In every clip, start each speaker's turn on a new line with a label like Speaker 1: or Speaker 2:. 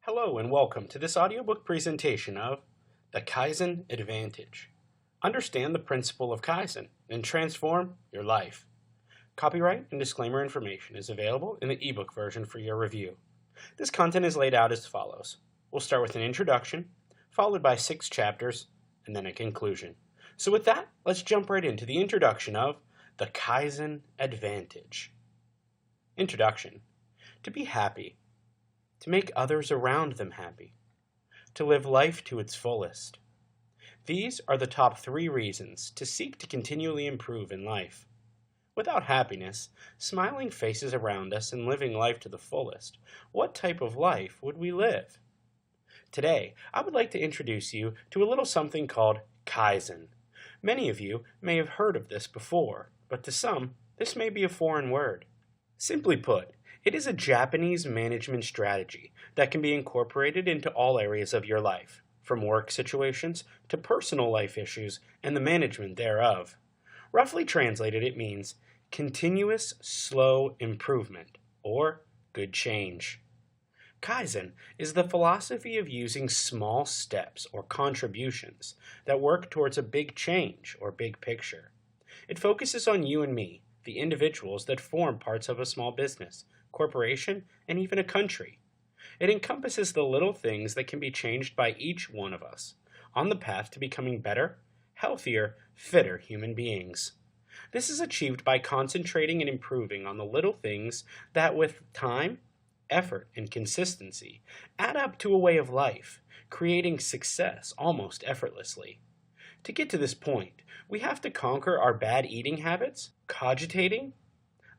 Speaker 1: Hello and welcome to this audiobook presentation of the Kaizen Advantage. Understand the principle of Kaizen and transform your life. Copyright and disclaimer information is available in the ebook version for your review. This content is laid out as follows. We'll start with an introduction, followed by 6 chapters, and then a conclusion. So with that, let's jump right into the introduction of the Kaizen Advantage. Introduction. To be happy. To make others around them happy, to live life to its fullest. These are the top 3 reasons to seek to continually improve in life. Without happiness, smiling faces around us and living life to the fullest, what type of life would we live? Today, I would like to introduce you to a little something called Kaizen. Many of you may have heard of this before, but to some, this may be a foreign word. Simply put, it is a Japanese management strategy that can be incorporated into all areas of your life, from work situations to personal life issues and the management thereof. Roughly translated, it means continuous slow improvement, or good change. Kaizen is the philosophy of using small steps or contributions that work towards a big change or big picture. It focuses on you and me, the individuals that form parts of a small business, corporation, and even a country. It encompasses the little things that can be changed by each one of us on the path to becoming better, healthier, fitter human beings. This is achieved by concentrating and improving on the little things that with time, effort, and consistency add up to a way of life, creating success almost effortlessly. To get to this point, we have to conquer our bad eating habits, cogitating,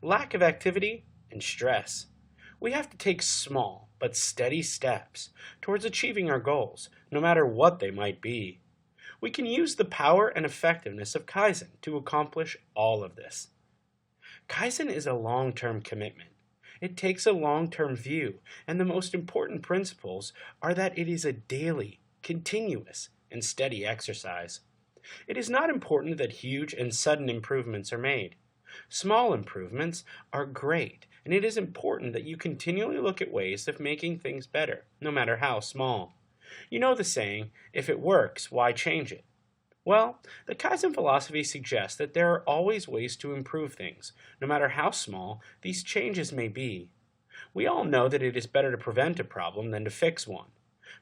Speaker 1: lack of activity, and stress. We have to take small but steady steps towards achieving our goals, no matter what they might be. We can use the power and effectiveness of Kaizen to accomplish all of this. Kaizen is a long-term commitment. It takes a long-term view, and the most important principles are that it is a daily, continuous, and steady exercise. It is not important that huge and sudden improvements are made. Small improvements are great, and it is important that you continually look at ways of making things better, no matter how small. You know the saying, if it works, why change it? Well, the Kaizen philosophy suggests that there are always ways to improve things, no matter how small these changes may be. We all know that it is better to prevent a problem than to fix one.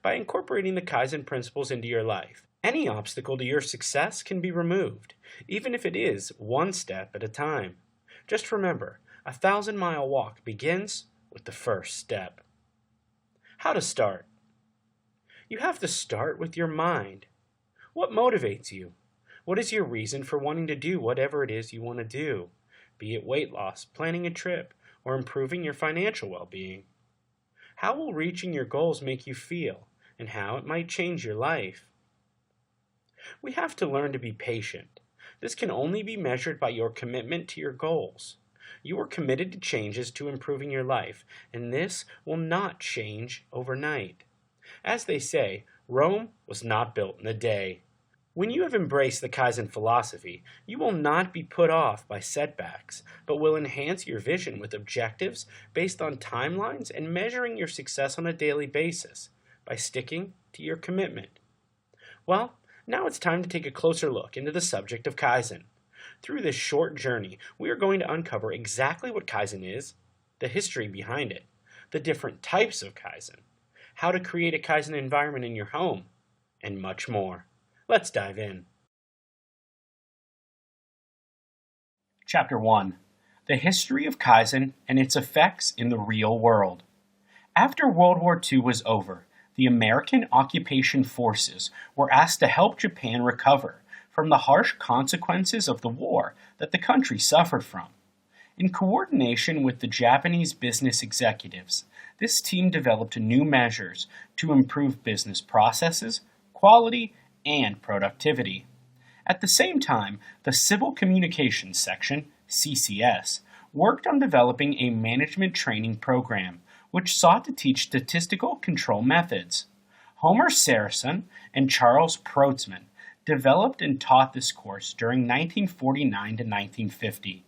Speaker 1: By incorporating the Kaizen principles into your life, any obstacle to your success can be removed, even if it is one step at a time. Just remember, a 1,000-mile walk begins with the first step. How to start? You have to start with your mind. What motivates you? What is your reason for wanting to do whatever it is you want to do? Be it weight loss, planning a trip, or improving your financial well-being. How will reaching your goals make you feel, and how it might change your life? We have to learn to be patient. This can only be measured by your commitment to your goals. You are committed to changes to improving your life, and this will not change overnight. As they say, Rome was not built in a day. When you have embraced the Kaizen philosophy, you will not be put off by setbacks, but will enhance your vision with objectives based on timelines and measuring your success on a daily basis by sticking to your commitment. Well, now it's time to take a closer look into the subject of Kaizen. Through this short journey, we are going to uncover exactly what Kaizen is, the history behind it, the different types of Kaizen, how to create a Kaizen environment in your home, and much more. Let's dive in. Chapter 1. The History of Kaizen and its Effects in the Real World. After World War II was over, the American occupation forces were asked to help Japan recover from the harsh consequences of the war that the country suffered from. In coordination with the Japanese business executives, this team developed new measures to improve business processes, quality, and productivity. At the same time, the Civil Communications Section, CCS, worked on developing a management training program which sought to teach statistical control methods. Homer Saracen and Charles Protzman developed and taught this course during 1949 to 1950.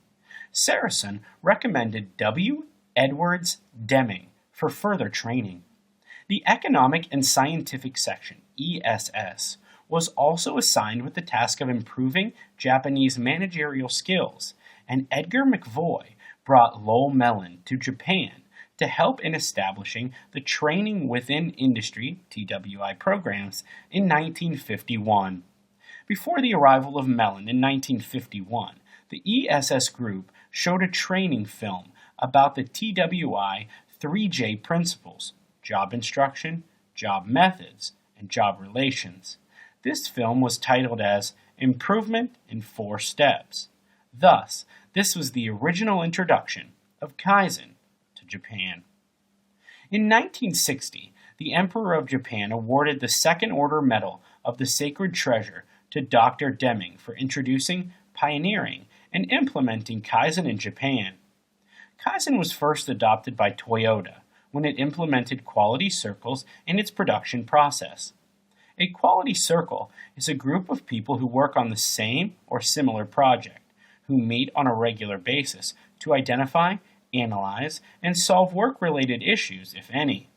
Speaker 1: Saracen recommended W. Edwards Deming for further training. The Economic and Scientific Section, ESS, was also assigned with the task of improving Japanese managerial skills, and Edgar McVoy brought Lowell Mellon to Japan to help in establishing the Training Within Industry (TWI) programs in 1951. Before the arrival of Mellon in 1951, the ESS group showed a training film about the TWI 3J principles: job instruction, job methods, and job relations. This film was titled as Improvement in 4 Steps. Thus, this was the original introduction of Kaizen to Japan. In 1960, the Emperor of Japan awarded the Second Order Medal of the Sacred Treasure to Dr. Deming for introducing, pioneering, and implementing Kaizen in Japan. Kaizen was first adopted by Toyota when it implemented quality circles in its production process. A quality circle is a group of people who work on the same or similar project, who meet on a regular basis to identify, analyze, and solve work-related issues, if any.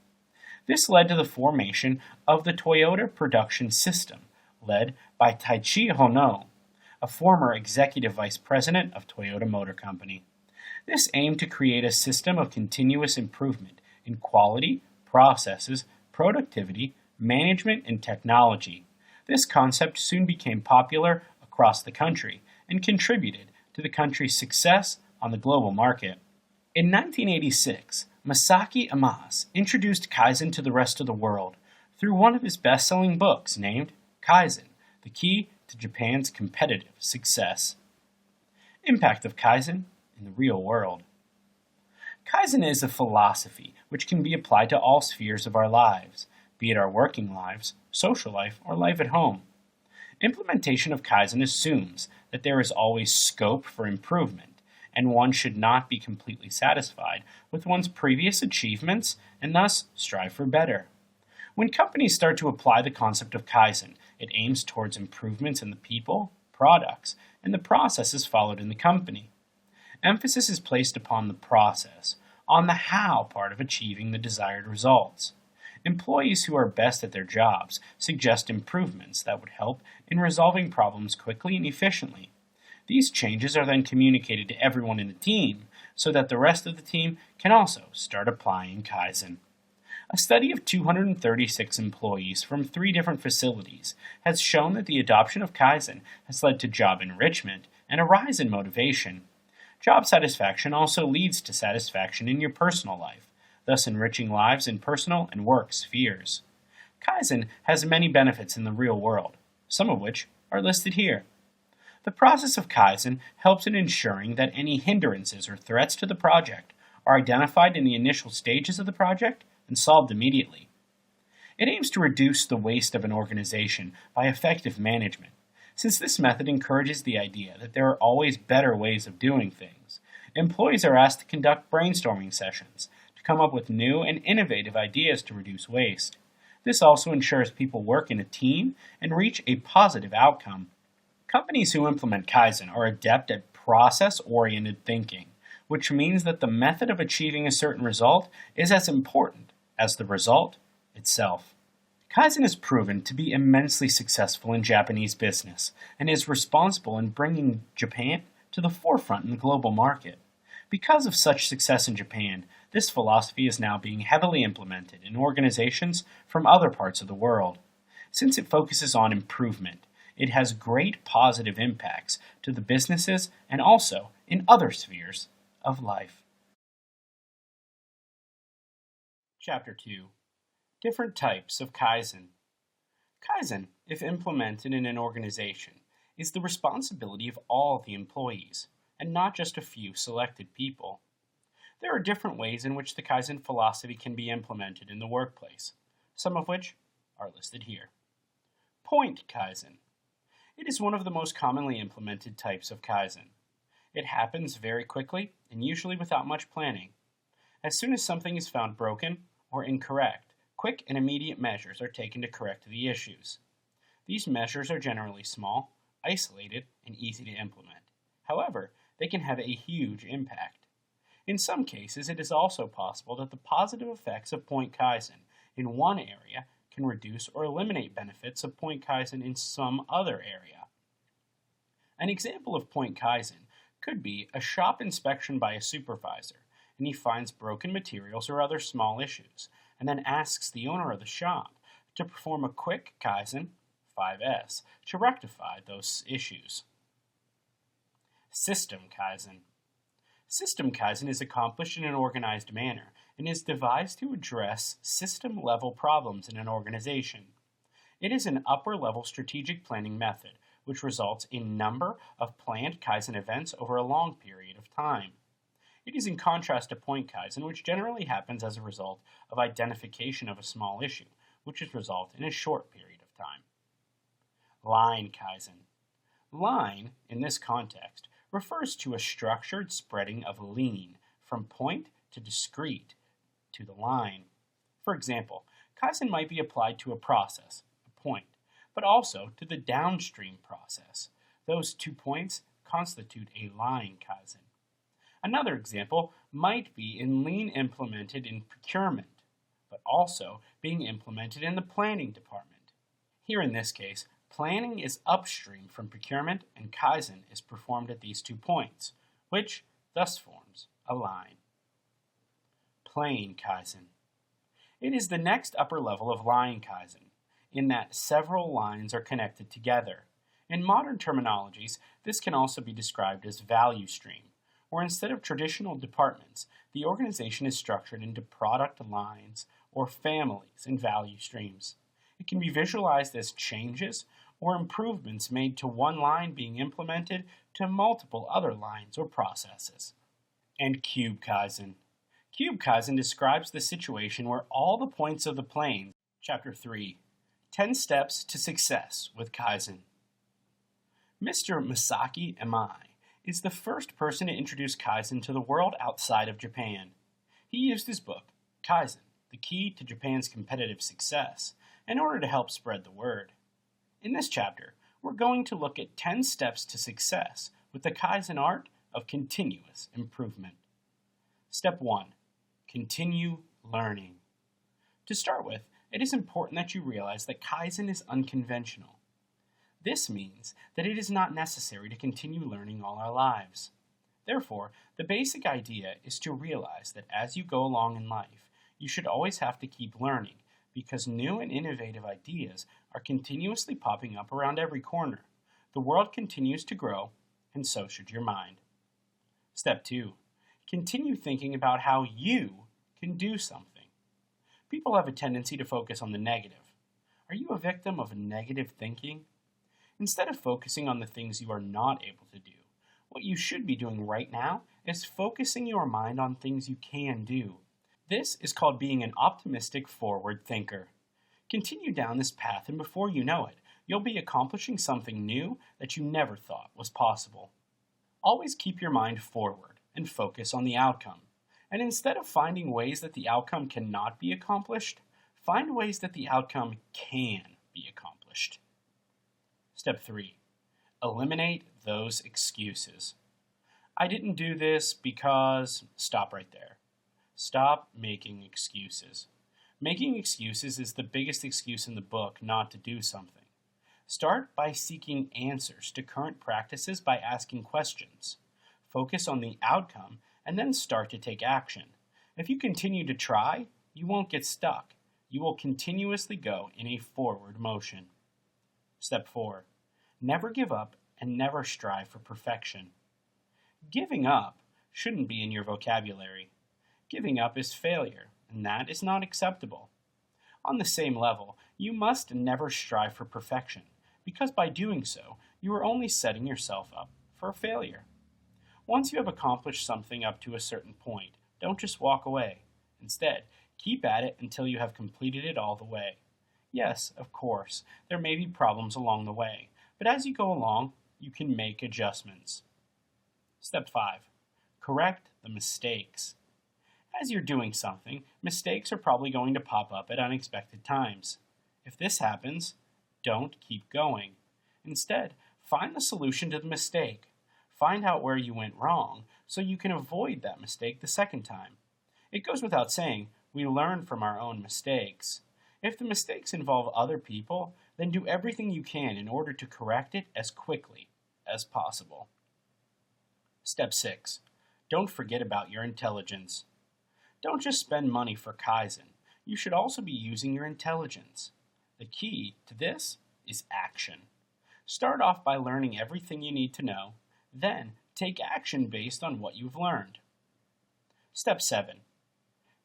Speaker 1: This led to the formation of the Toyota Production System, led by Taichi Hono, a former executive vice president of Toyota Motor Company. This aimed to create a system of continuous improvement in quality, processes, productivity, management, and technology. This concept soon became popular across the country and contributed to the country's success on the global market. In 1986, Masaki Amase introduced Kaizen to the rest of the world through one of his best-selling books named Kaizen, the Key to Japan's Competitive Success. Impact of Kaizen in the real world. Kaizen is a philosophy which can be applied to all spheres of our lives, be it our working lives, social life, or life at home. Implementation of Kaizen assumes that there is always scope for improvement, and one should not be completely satisfied with one's previous achievements and thus strive for better. When companies start to apply the concept of Kaizen, it aims towards improvements in the people, products, and the processes followed in the company. Emphasis is placed upon the process, on the how part of achieving the desired results. Employees who are best at their jobs suggest improvements that would help in resolving problems quickly and efficiently. These changes are then communicated to everyone in the team so that the rest of the team can also start applying Kaizen. A study of 236 employees from 3 different facilities has shown that the adoption of Kaizen has led to job enrichment and a rise in motivation. Job satisfaction also leads to satisfaction in your personal life, thus enriching lives in personal and work spheres. Kaizen has many benefits in the real world, some of which are listed here. The process of Kaizen helps in ensuring that any hindrances or threats to the project are identified in the initial stages of the project and solved immediately. It aims to reduce the waste of an organization by effective management, since this method encourages the idea that there are always better ways of doing things. Employees are asked to conduct brainstorming sessions to come up with new and innovative ideas to reduce waste. This also ensures people work in a team and reach a positive outcome. Companies who implement Kaizen are adept at process-oriented thinking, which means that the method of achieving a certain result is as important as the result itself. Kaizen is proven to be immensely successful in Japanese business and is responsible in bringing Japan to the forefront in the global market. Because of such success in Japan, this philosophy is now being heavily implemented in organizations from other parts of the world. Since it focuses on improvement, it has great positive impacts to the businesses and also in other spheres of life. Chapter 2. Different types of Kaizen. Kaizen, if implemented in an organization, is the responsibility of all the employees, and not just a few selected people. There are different ways in which the Kaizen philosophy can be implemented in the workplace, some of which are listed here. Point Kaizen. It is one of the most commonly implemented types of Kaizen. It happens very quickly and usually without much planning. As soon as something is found broken or incorrect, quick and immediate measures are taken to correct the issues. These measures are generally small, isolated, and easy to implement. However, they can have a huge impact. In some cases, it is also possible that the positive effects of Point Kaizen in one area can reduce or eliminate benefits of point Kaizen in some other area. An example of point Kaizen could be a shop inspection by a supervisor, and he finds broken materials or other small issues, and then asks the owner of the shop to perform a quick Kaizen 5S to rectify those issues. System Kaizen. System Kaizen is accomplished in an organized manner and is devised to address system-level problems in an organization. It is an upper-level strategic planning method which results in number of planned Kaizen events over a long period of time. It is in contrast to point Kaizen, which generally happens as a result of identification of a small issue, which is resolved in a short period of time. Line Kaizen. Line, in this context, refers to a structured spreading of lean from point to discrete to the line. For example, Kaizen might be applied to a process, a point, but also to the downstream process. Those 2 points constitute a line Kaizen. Another example might be in lean implemented in procurement, but also being implemented in the planning department. Here in this case, planning is upstream from procurement and Kaizen is performed at these 2 points, which thus forms a line. Plane Kaizen. It is the next upper level of line Kaizen, in that several lines are connected together. In modern terminologies, this can also be described as value stream, where instead of traditional departments, the organization is structured into product lines or families and value streams. It can be visualized as changes or improvements made to one line being implemented to multiple other lines or processes. And Cube Kaizen. Cube Kaizen describes the situation where all the points of the plane, Chapter 3, 10 Steps to Success with Kaizen. Mr. Masaki Imai is the first person to introduce Kaizen to the world outside of Japan. He used his book, Kaizen, the Key to Japan's Competitive Success, in order to help spread the word. In this chapter, we're going to look at 10 steps to success with the Kaizen art of continuous improvement. Step 1. Continue learning. To start with, it is important that you realize that Kaizen is unconventional. This means that it is not necessary to continue learning all our lives. Therefore, the basic idea is to realize that as you go along in life, you should always have to keep learning because new and innovative ideas are continuously popping up around every corner. The world continues to grow, and so should your mind. Step 2. Continue thinking about how you can do something. People have a tendency to focus on the negative. Are you a victim of negative thinking? Instead of focusing on the things you are not able to do, what you should be doing right now is focusing your mind on things you can do. This is called being an optimistic forward thinker. Continue down this path and before you know it, you'll be accomplishing something new that you never thought was possible. Always keep your mind forward and focus on the outcome. And instead of finding ways that the outcome cannot be accomplished, find ways that the outcome can be accomplished. Step 3. Eliminate those excuses. I didn't do this because... Stop right there. Stop making excuses. Making excuses is the biggest excuse in the book not to do something. Start by seeking answers to current practices by asking questions. Focus on the outcome and then start to take action. If you continue to try, you won't get stuck. You will continuously go in a forward motion. Step 4. Never give up and never strive for perfection. Giving up shouldn't be in your vocabulary. Giving up is failure, and that is not acceptable. On the same level, you must never strive for perfection, because by doing so, you are only setting yourself up for a failure. Once you have accomplished something up to a certain point, don't just walk away. Instead, keep at it until you have completed it all the way. Yes, of course, there may be problems along the way, but as you go along, you can make adjustments. Step 5. Correct the mistakes. As you're doing something, mistakes are probably going to pop up at unexpected times. If this happens, don't keep going. Instead, find the solution to the mistake. Find out where you went wrong so you can avoid that mistake the second time. It goes without saying, we learn from our own mistakes. If the mistakes involve other people, then do everything you can in order to correct it as quickly as possible. Step 6. Don't forget about your intelligence. Don't just spend money for Kaizen. You should also be using your intelligence. The key to this is action. Start off by learning everything you need to know, then take action based on what you've learned. Step 7.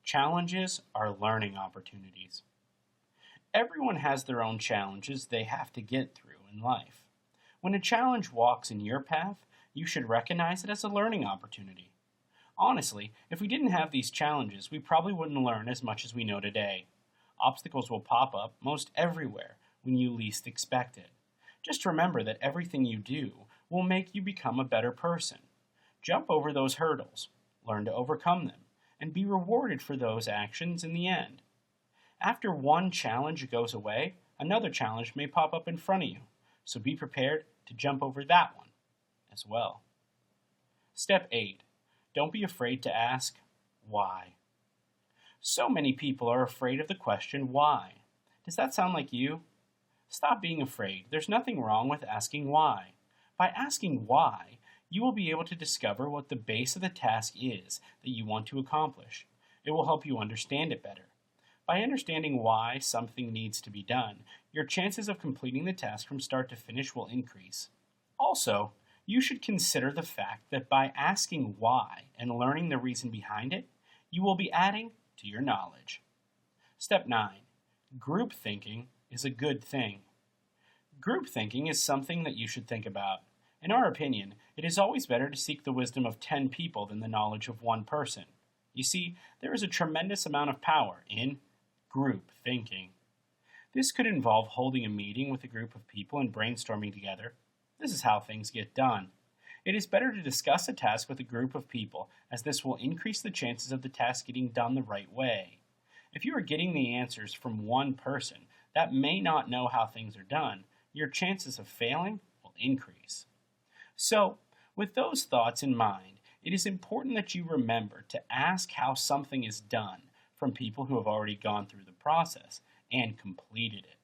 Speaker 1: Challenges are learning opportunities. Everyone has their own challenges they have to get through in life. When a challenge walks in your path, you should recognize it as a learning opportunity. Honestly, if we didn't have these challenges, we probably wouldn't learn as much as we know today. Obstacles will pop up most everywhere when you least expect it. Just remember that everything you do will make you become a better person. Jump over those hurdles, learn to overcome them, and be rewarded for those actions in the end. After one challenge goes away, another challenge may pop up in front of you, so be prepared to jump over that one as well. Step 8. Don't be afraid to ask why. So many people are afraid of the question why. Does that sound like you? Stop being afraid. There's nothing wrong with asking why. By asking why, you will be able to discover what the base of the task is that you want to accomplish. It will help you understand it better. By understanding why something needs to be done, your chances of completing the task from start to finish will increase. Also, you should consider the fact that by asking why and learning the reason behind it, you will be adding to your knowledge. Step 9. Group thinking is a good thing. Group thinking is something that you should think about. In our opinion, it is always better to seek the wisdom of 10 people than the knowledge of one person. You see, there is a tremendous amount of power in group thinking. This could involve holding a meeting with a group of people and brainstorming together. This is how things get done. It is better to discuss a task with a group of people, as this will increase the chances of the task getting done the right way. If you are getting the answers from one person that may not know how things are done, your chances of failing will increase. So, with those thoughts in mind, it is important that you remember to ask how something is done from people who have already gone through the process and completed it.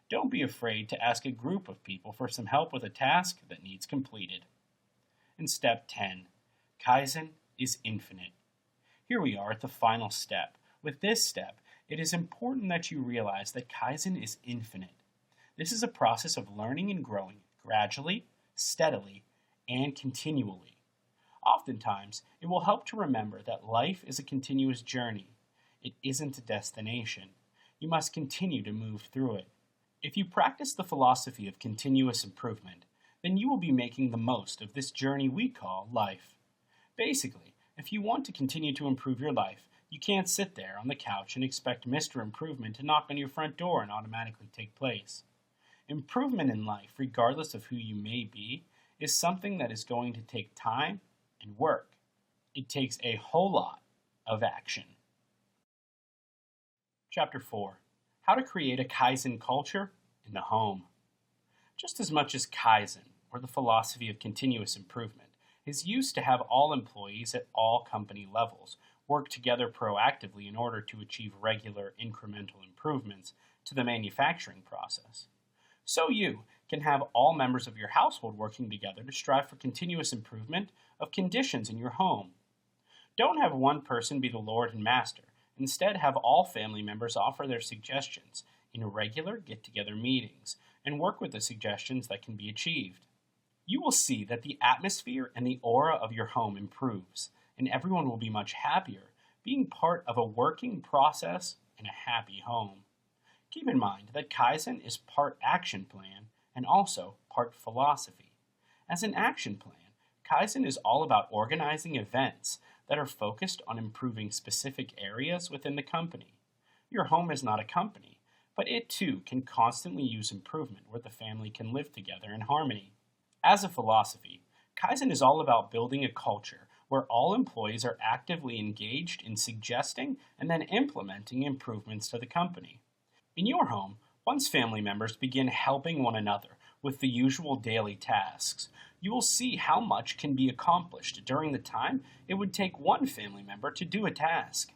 Speaker 1: Don't be afraid to ask a group of people for some help with a task that needs completed. In step 10, Kaizen is infinite. Here we are at the final step. With this step, it is important that you realize that Kaizen is infinite. This is a process of learning and growing gradually, steadily, and continually. Oftentimes, it will help to remember that life is a continuous journey. It isn't a destination. You must continue to move through it. If you practice the philosophy of continuous improvement, then you will be making the most of this journey we call life. Basically, if you want to continue to improve your life, you can't sit there on the couch and expect Mr. Improvement to knock on your front door and automatically take place. Improvement in life, regardless of who you may be, is something that is going to take time and work. It takes a whole lot of action. Chapter 4. How to create a Kaizen culture in the home. Just as much as Kaizen, or the philosophy of continuous improvement, is used to have all employees at all company levels work together proactively in order to achieve regular incremental improvements to the manufacturing process, so you can have all members of your household working together to strive for continuous improvement of conditions in your home. Don't have one person be the Lord and Master. Instead, have all family members offer their suggestions in regular get-together meetings and work with the suggestions that can be achieved. You will see that the atmosphere and the aura of your home improves, and everyone will be much happier being part of a working process in a happy home. Keep in mind that Kaizen is part action plan and also part philosophy. As an action plan, Kaizen is all about organizing events that are focused on improving specific areas within the company. Your home is not a company, but it too can constantly use improvement where the family can live together in harmony. As a philosophy, Kaizen is all about building a culture where all employees are actively engaged in suggesting and then implementing improvements to the company. In your home, once family members begin helping one another with the usual daily tasks, you will see how much can be accomplished during the time it would take one family member to do a task.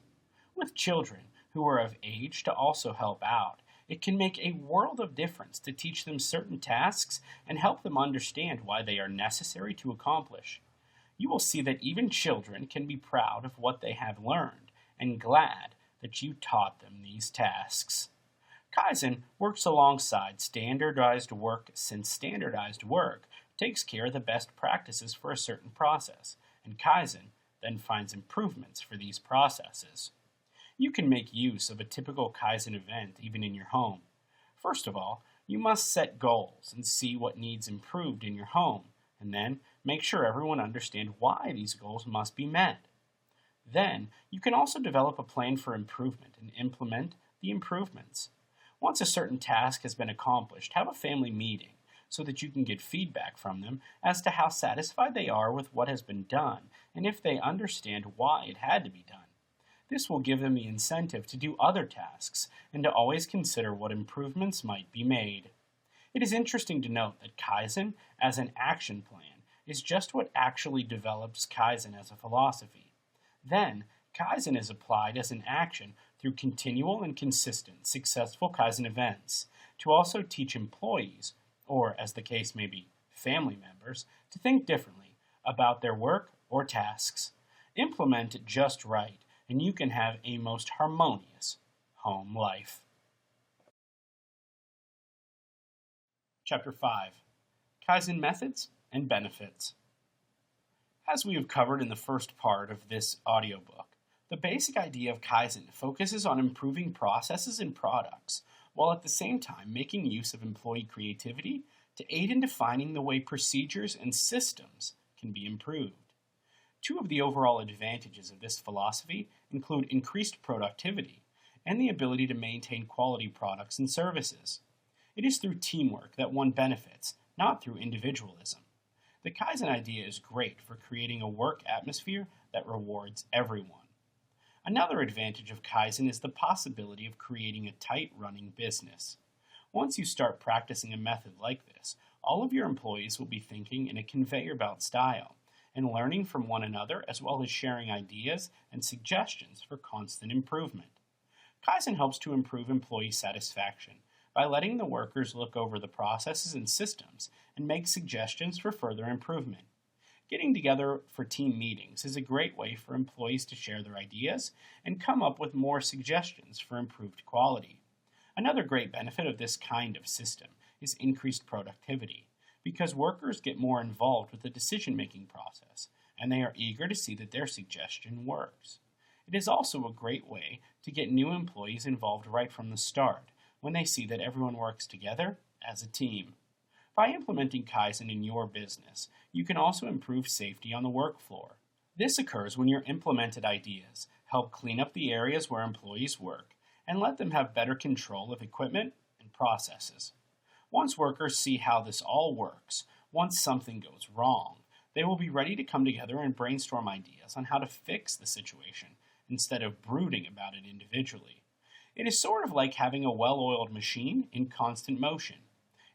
Speaker 1: With children who are of age to also help out, It can make a world of difference to teach them certain tasks and help them understand why they are necessary to accomplish. You will see that even children can be proud of what they have learned and glad that you taught them these tasks. Kaizen works alongside standardized work since standardized work takes care of the best practices for a certain process, and Kaizen then finds improvements for these processes. You can make use of a typical Kaizen event even in your home. First of all, you must set goals and see what needs improved in your home, and then make sure everyone understands why these goals must be met. Then, you can also develop a plan for improvement and implement the improvements. Once a certain task has been accomplished, have a family meeting so that you can get feedback from them as to how satisfied they are with what has been done and if they understand why it had to be done. This will give them the incentive to do other tasks and to always consider what improvements might be made. It is interesting to note that Kaizen as an action plan is just what actually develops Kaizen as a philosophy. Then, Kaizen is applied as an action through continual and consistent successful Kaizen events to also teach employees, or as the case may be, family members, to think differently about their work or tasks. Implement it just right, and you can have a most harmonious home life. Chapter 5. Kaizen Methods and Benefits. As we have covered in the first part of this audiobook, the basic idea of Kaizen focuses on improving processes and products, while at the same time making use of employee creativity to aid in defining the way procedures and systems can be improved. Two of the overall advantages of this philosophy include increased productivity and the ability to maintain quality products and services. It is through teamwork that one benefits, not through individualism. The Kaizen idea is great for creating a work atmosphere that rewards everyone. Another advantage of Kaizen is the possibility of creating a tight-running business. Once you start practicing a method like this, all of your employees will be thinking in a conveyor belt style and learning from one another as well as sharing ideas and suggestions for constant improvement. Kaizen helps to improve employee satisfaction by letting the workers look over the processes and systems and make suggestions for further improvement. Getting together for team meetings is a great way for employees to share their ideas and come up with more suggestions for improved quality. Another great benefit of this kind of system is increased productivity, because workers get more involved with the decision-making process, and they are eager to see that their suggestion works. It is also a great way to get new employees involved right from the start, when they see that everyone works together as a team. By implementing Kaizen in your business, you can also improve safety on the work floor. This occurs when your implemented ideas help clean up the areas where employees work and let them have better control of equipment and processes. Once workers see how this all works, once something goes wrong, they will be ready to come together and brainstorm ideas on how to fix the situation instead of brooding about it individually. It is sort of like having a well-oiled machine in constant motion.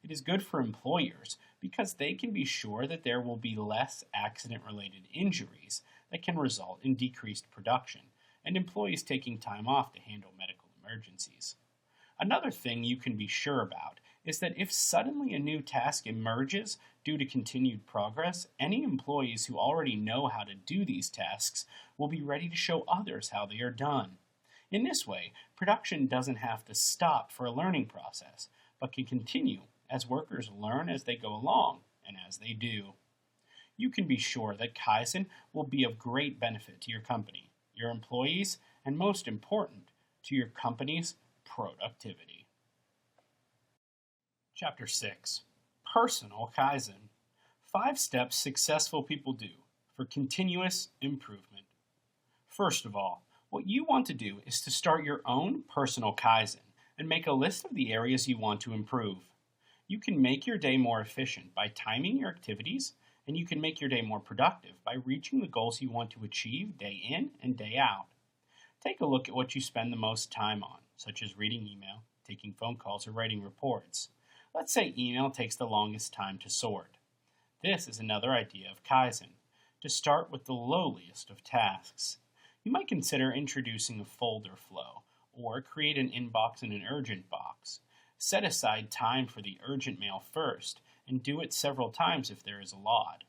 Speaker 1: It is good for employers because they can be sure that there will be less accident-related injuries that can result in decreased production and employees taking time off to handle medical emergencies. Another thing you can be sure about is that if suddenly a new task emerges due to continued progress, any employees who already know how to do these tasks will be ready to show others how they are done. In this way, production doesn't have to stop for a learning process, but can continue as workers learn as they go along, and as they do. You can be sure that Kaizen will be of great benefit to your company, your employees, and most important, to your company's productivity. Chapter 6. Personal Kaizen. 5 steps successful people do for continuous improvement. First of all, what you want to do is to start your own personal Kaizen and make a list of the areas you want to improve. You can make your day more efficient by timing your activities, and you can make your day more productive by reaching the goals you want to achieve day in and day out. Take a look at what you spend the most time on, such as reading email, taking phone calls, or writing reports. Let's say email takes the longest time to sort. This is another idea of Kaizen, to start with the lowliest of tasks. You might consider introducing a folder flow, or create an inbox and an urgent box. Set aside time for the urgent mail first, and do it several times if there is a lot.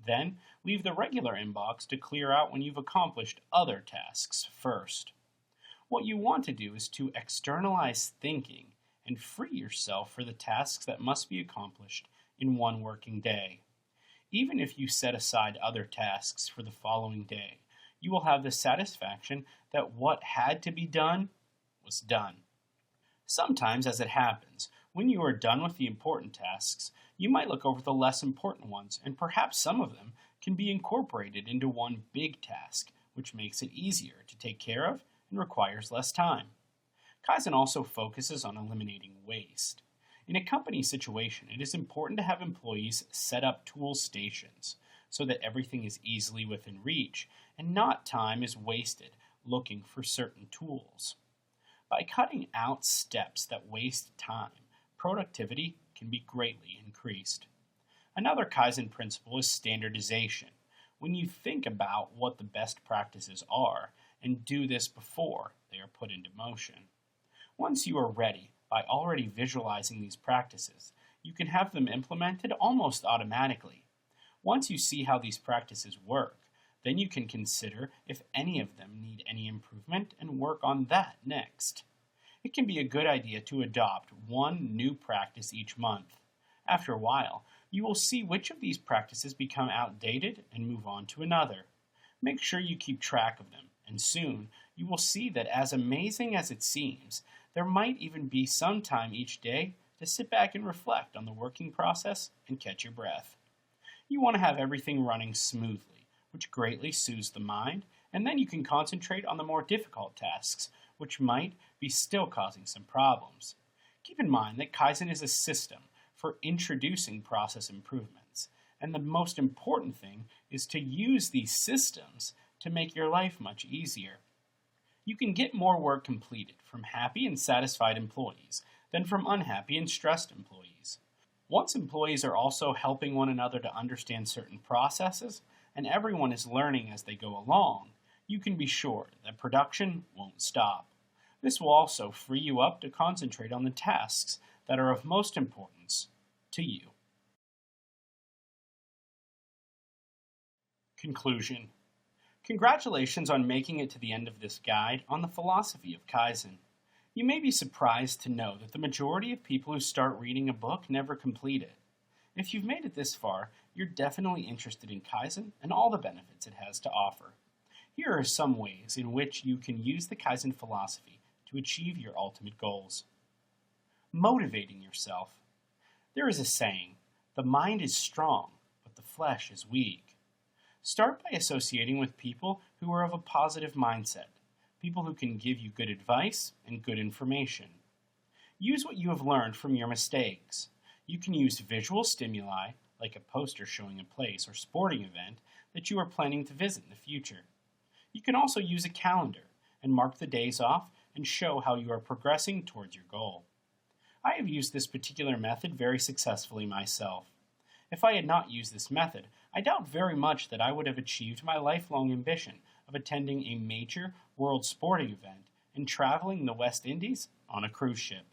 Speaker 1: Then, leave the regular inbox to clear out when you've accomplished other tasks first. What you want to do is to externalize thinking and free yourself for the tasks that must be accomplished in one working day. Even if you set aside other tasks for the following day, you will have the satisfaction that what had to be done was done. Sometimes, as it happens, when you are done with the important tasks, you might look over the less important ones, and perhaps some of them can be incorporated into one big task, which makes it easier to take care of and requires less time. Kaizen also focuses on eliminating waste. In a company situation, it is important to have employees set up tool stations so that everything is easily within reach and not time is wasted looking for certain tools. By cutting out steps that waste time, productivity can be greatly increased. Another Kaizen principle is standardization. When you think about what the best practices are and do this before they are put into motion. Once you are ready, by already visualizing these practices, you can have them implemented almost automatically. Once you see how these practices work, then you can consider if any of them need any improvement and work on that next. It can be a good idea to adopt one new practice each month. After a while, you will see which of these practices become outdated and move on to another. Make sure you keep track of them, and soon you will see that as amazing as it seems, there might even be some time each day to sit back and reflect on the working process and catch your breath. You want to have everything running smoothly, which greatly soothes the mind, and then you can concentrate on the more difficult tasks, which might be still causing some problems. Keep in mind that Kaizen is a system for introducing process improvements, and the most important thing is to use these systems to make your life much easier. You can get more work completed from happy and satisfied employees than from unhappy and stressed employees. Once employees are also helping one another to understand certain processes, and everyone is learning as they go along, you can be sure that production won't stop. This will also free you up to concentrate on the tasks that are of most importance to you. Conclusion. Congratulations on making it to the end of this guide on the philosophy of Kaizen. You may be surprised to know that the majority of people who start reading a book never complete it. If you've made it this far, you're definitely interested in Kaizen and all the benefits it has to offer. Here are some ways in which you can use the Kaizen philosophy to achieve your ultimate goals. Motivating yourself. There is a saying, the mind is strong, but the flesh is weak. Start by associating with people who are of a positive mindset, people who can give you good advice and good information. Use what you have learned from your mistakes. You can use visual stimuli, like a poster showing a place or sporting event that you are planning to visit in the future. You can also use a calendar and mark the days off and show how you are progressing towards your goal. I have used this particular method very successfully myself. If I had not used this method, I doubt very much that I would have achieved my lifelong ambition of attending a major world sporting event and traveling the West Indies on a cruise ship.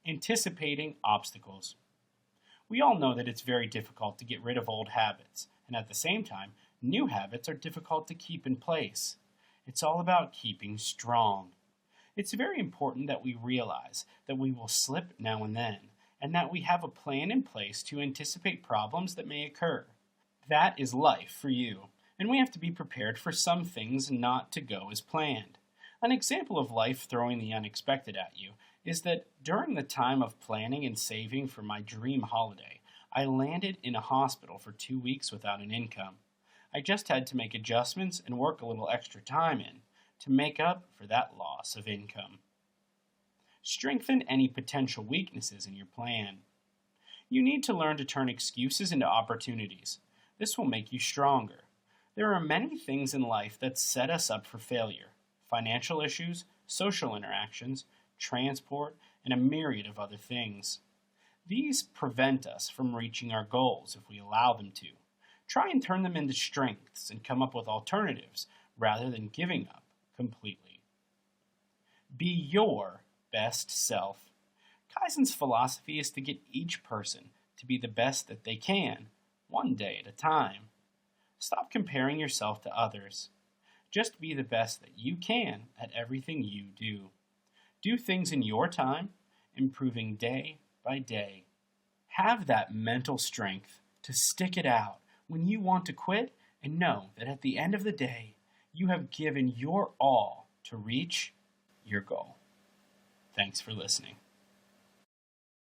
Speaker 1: Anticipating obstacles. We all know that it's very difficult to get rid of old habits, and at the same time, new habits are difficult to keep in place. It's all about keeping strong. It's very important that we realize that we will slip now and then, and that we have a plan in place to anticipate problems that may occur. That is life for you, and we have to be prepared for some things not to go as planned. An example of life throwing the unexpected at you is that during the time of planning and saving for my dream holiday, I landed in a hospital for 2 weeks without an income. I just had to make adjustments and work a little extra time in to make up for that loss of income. Strengthen any potential weaknesses in your plan. You need to learn to turn excuses into opportunities. This will make you stronger. There are many things in life that set us up for failure. Financial issues, social interactions, transport, and a myriad of other things. These prevent us from reaching our goals if we allow them to. Try and turn them into strengths and come up with alternatives rather than giving up completely. Be your best self. Kaizen's philosophy is to get each person to be the best that they can, one day at a time. Stop comparing yourself to others. Just be the best that you can at everything you do. Do things in your time, improving day by day. Have that mental strength to stick it out when you want to quit, and know that at the end of the day, you have given your all to reach your goal. Thanks for listening.